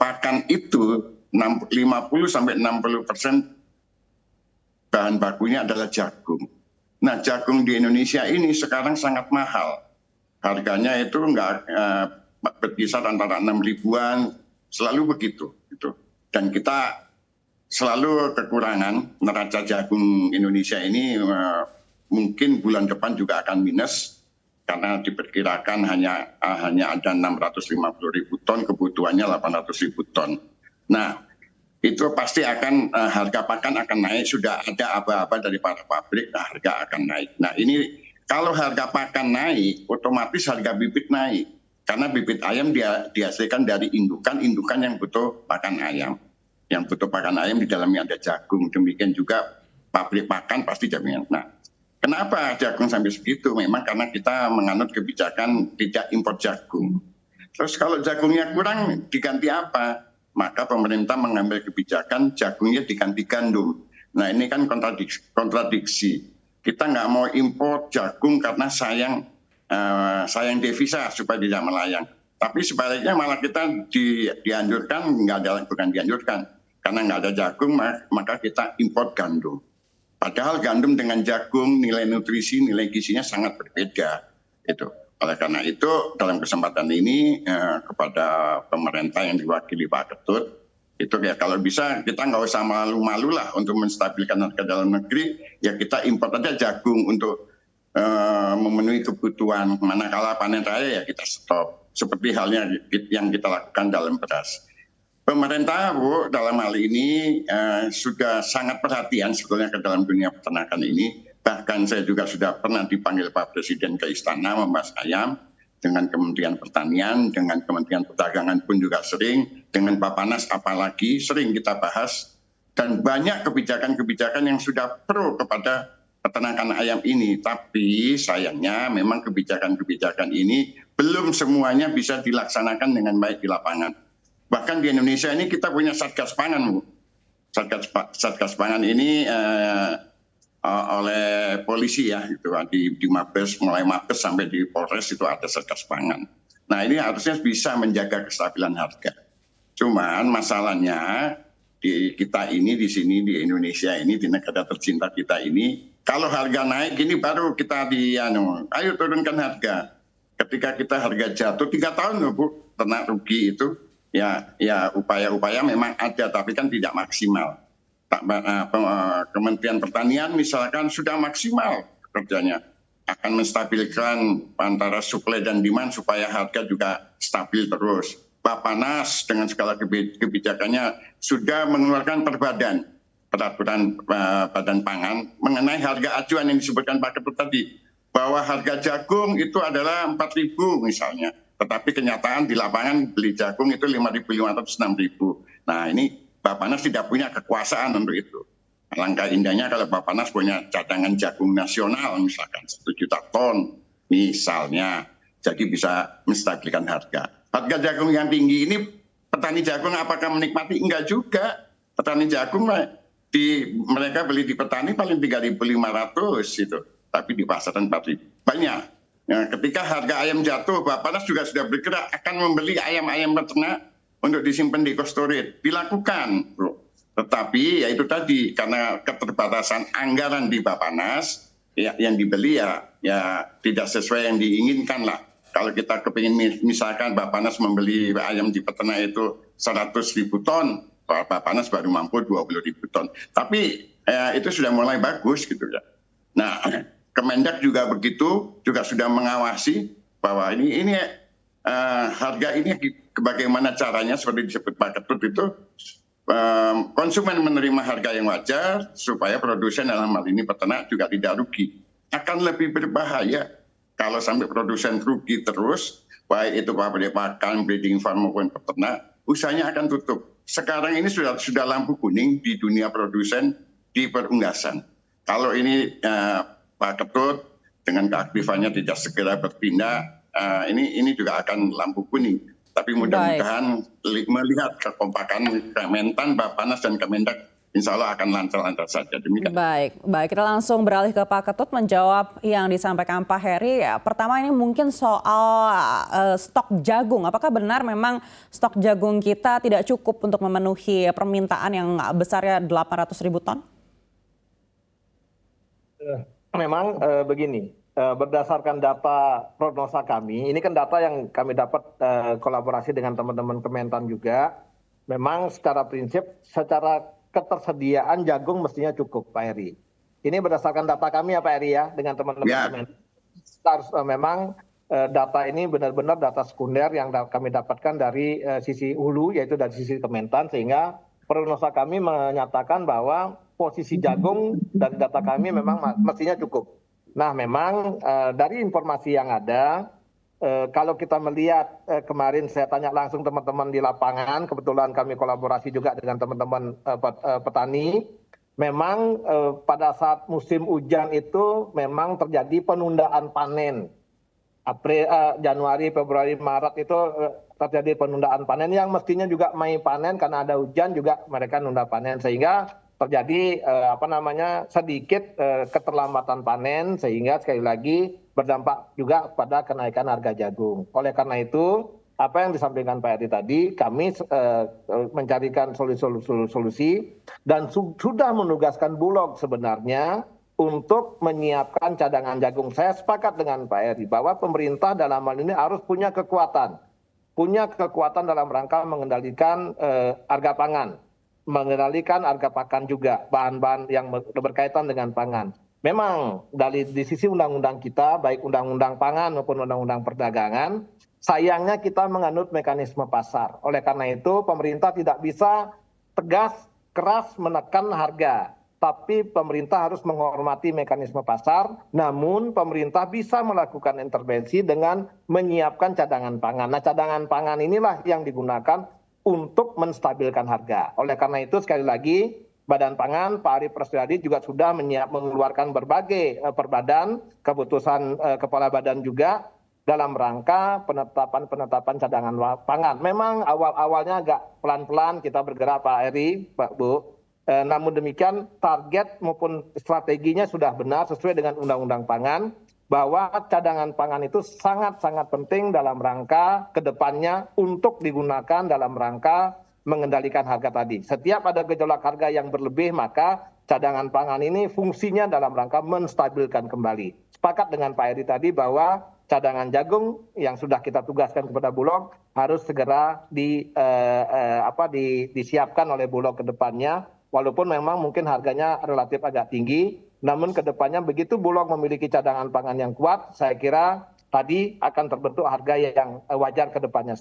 pakan itu 50-60% bahan bakunya adalah jagung. Nah, jagung di Indonesia ini sekarang sangat mahal. Harganya itu berkisar antara 6 ribuan, selalu begitu. Gitu. Dan kita selalu kekurangan neraca jagung Indonesia ini mungkin bulan depan juga akan minus karena diperkirakan hanya ada 650.000 ton, kebutuhannya 800.000 ton. Nah, itu pasti akan harga pakan akan naik, sudah ada aba-aba dari para pabrik, harga akan naik. Nah, ini kalau harga pakan naik, otomatis harga bibit naik. Karena bibit ayam dihasilkan dari indukan yang butuh pakan ayam. Yang butuh pakan ayam di dalamnya ada jagung. Demikian juga pabrik pakan pasti jaminan. Nah, kenapa jagung sampai segitu? Memang karena kita menganut kebijakan tidak impor jagung. Terus kalau jagungnya kurang, diganti apa? Maka pemerintah mengambil kebijakan jagungnya diganti gandum. Nah, ini kan kontradiksi. Kita nggak mau impor jagung karena sayang devisa supaya tidak melayang. Tapi sebaliknya malah kita dianjurkan, bukan dianjurkan, karena nggak ada jagung maka kita impor gandum. Padahal gandum dengan jagung nilai nutrisi, nilai gizinya sangat berbeda. Itu. Oleh karena itu dalam kesempatan ini kepada pemerintah yang diwakili Pak Ketut, itu ya kalau bisa kita nggak usah malu-malu lah untuk menstabilkan harga dalam negeri, ya kita impor aja jagung untuk memenuhi kebutuhan. Manakala panen raya ya kita stop. Seperti halnya yang kita lakukan dalam beras. Pemerintah, Bu, dalam hal ini sudah sangat perhatian sebetulnya ke dalam dunia peternakan ini. Bahkan saya juga sudah pernah dipanggil Pak Presiden ke Istana membahas ayam dengan Kementerian Pertanian, dengan Kementerian Perdagangan pun juga sering, dengan Bappenas apalagi sering kita bahas. Dan banyak kebijakan-kebijakan yang sudah pro kepada peternakan ayam ini. Tapi sayangnya memang kebijakan-kebijakan ini belum semuanya bisa dilaksanakan dengan baik di lapangan. Bahkan di Indonesia ini kita punya Satgas Pangan, Bu. Satgas Pangan ini oleh polisi ya, gitu, di Mabes, mulai Mabes sampai di Polres itu ada Satgas Pangan. Nah, ini harusnya bisa menjaga kestabilan harga. Cuman masalahnya di kita ini di sini di Indonesia ini, di negara tercinta kita ini, kalau harga naik ini baru kita ayo turunkan harga. Ketika kita harga jatuh 3 tahun loh, Bu, ternak rugi itu. Ya upaya-upaya memang ada, tapi kan tidak maksimal. Kementerian Pertanian misalkan sudah maksimal kerjanya, akan menstabilkan antara supply dan demand supaya harga juga stabil terus. Bappenas dengan segala kebijakannya sudah mengeluarkan peraturan Badan Pangan mengenai harga acuan yang disebutkan Pak Ketut tadi, bahwa harga jagung itu adalah 4.000 misalnya. Tetapi kenyataan di lapangan beli jagung itu 5.500, 6.000. Nah, ini Bappenas tidak punya kekuasaan untuk itu. Alangkah indahnya kalau Bappenas punya cadangan jagung nasional misalkan 1 juta ton misalnya. Jadi bisa menstabilkan harga. Harga jagung yang tinggi ini petani jagung apakah menikmati? Enggak juga. Petani jagung mereka beli di petani paling 3.500 itu. Tapi di pasaran 4.000. Banyak. Nah, ketika harga ayam jatuh, Bappenas juga sudah bergerak akan membeli ayam-ayam peternak untuk disimpan di cold storage. Dilakukan, Bro. Tetapi ya itu tadi, karena keterbatasan anggaran di Bappenas, ya, yang dibeli ya tidak sesuai yang diinginkan lah. Kalau kita kepingin misalkan Bappenas membeli ayam di peternak itu 100.000 ton, Bappenas baru mampu 20.000 ton. Tapi itu sudah mulai bagus gitu ya. Nah, Kemendak juga begitu, juga sudah mengawasi bahwa ini harga ini bagaimana caranya seperti disebut Pak Ketut itu konsumen menerima harga yang wajar supaya produsen dalam hal ini peternak juga tidak rugi. Akan lebih berbahaya kalau sampai produsen rugi terus, baik itu pabrik pakan, breeding farm maupun peternak, usahanya akan tutup. Sekarang ini sudah lampu kuning di dunia produsen di perunggasan. Kalau ini Pak Ketut dengan keaktifannya tidak segera berpindah, ini juga akan lampu kuning. Tapi mudah-mudahan melihat kekompakan Kementan, Bappenas dan Kemendak insya Allah akan lancar-lancar saja. Demikian. Baik, baik. Kita langsung beralih ke Pak Ketut menjawab yang disampaikan Pak Heri. Ya, pertama ini mungkin soal stok jagung. Apakah benar memang stok jagung kita tidak cukup untuk memenuhi permintaan yang besarnya 800.000 ton? Memang begini, berdasarkan data prognosa kami, ini kan data yang kami dapat kolaborasi dengan teman-teman Kementan juga. Memang secara prinsip, secara ketersediaan jagung mestinya cukup, Pak Heri. Ini berdasarkan data kami ya Pak Heri ya, dengan teman-teman Kementan. Memang data ini benar-benar data sekunder yang kami dapatkan dari sisi hulu, yaitu dari sisi Kementan, sehingga prognosa kami menyatakan bahwa posisi jagung dari data kami memang mestinya cukup. Nah memang dari informasi yang ada, kalau kita melihat kemarin saya tanya langsung teman-teman di lapangan, kebetulan kami kolaborasi juga dengan teman-teman petani, memang pada saat musim hujan itu memang terjadi penundaan panen. Januari, Februari, Maret itu terjadi penundaan panen yang mestinya juga Mei panen, karena ada hujan juga mereka nunda panen, sehingga terjadi sedikit keterlambatan panen, sehingga sekali lagi berdampak juga pada kenaikan harga jagung. Oleh karena itu, apa yang disampaikan Pak Heri tadi, kami mencarikan solusi dan sudah menugaskan Bulog sebenarnya untuk menyiapkan cadangan jagung. Saya sepakat dengan Pak Heri bahwa pemerintah dalam hal ini harus punya kekuatan dalam rangka mengendalikan harga pangan, mengendalikan harga pakan juga, bahan-bahan yang berkaitan dengan pangan. Memang di sisi undang-undang kita, baik undang-undang pangan maupun undang-undang perdagangan, sayangnya kita menganut mekanisme pasar. Oleh karena itu pemerintah tidak bisa tegas, keras menekan harga. Tapi pemerintah harus menghormati mekanisme pasar, namun pemerintah bisa melakukan intervensi dengan menyiapkan cadangan pangan. Nah cadangan pangan inilah yang digunakan untuk menstabilkan harga. Oleh karena itu sekali lagi Badan Pangan Pak Arief Prasetyo juga sudah mengeluarkan berbagai perbadan, keputusan Kepala Badan juga dalam rangka penetapan cadangan pangan. Memang awal-awalnya agak pelan-pelan kita bergerak Pak Heri, Pak Bu. Namun demikian target maupun strateginya sudah benar sesuai dengan Undang-Undang Pangan, bahwa cadangan pangan itu sangat-sangat penting dalam rangka kedepannya untuk digunakan dalam rangka mengendalikan harga tadi. Setiap ada gejolak harga yang berlebih, maka cadangan pangan ini fungsinya dalam rangka menstabilkan kembali. Sepakat dengan Pak Heri tadi bahwa cadangan jagung yang sudah kita tugaskan kepada Bulog harus segera disiapkan oleh Bulog ke depannya, walaupun memang mungkin harganya relatif agak tinggi, namun ke depannya begitu Bulog memiliki cadangan pangan yang kuat, saya kira tadi akan terbentuk harga yang wajar ke depannya.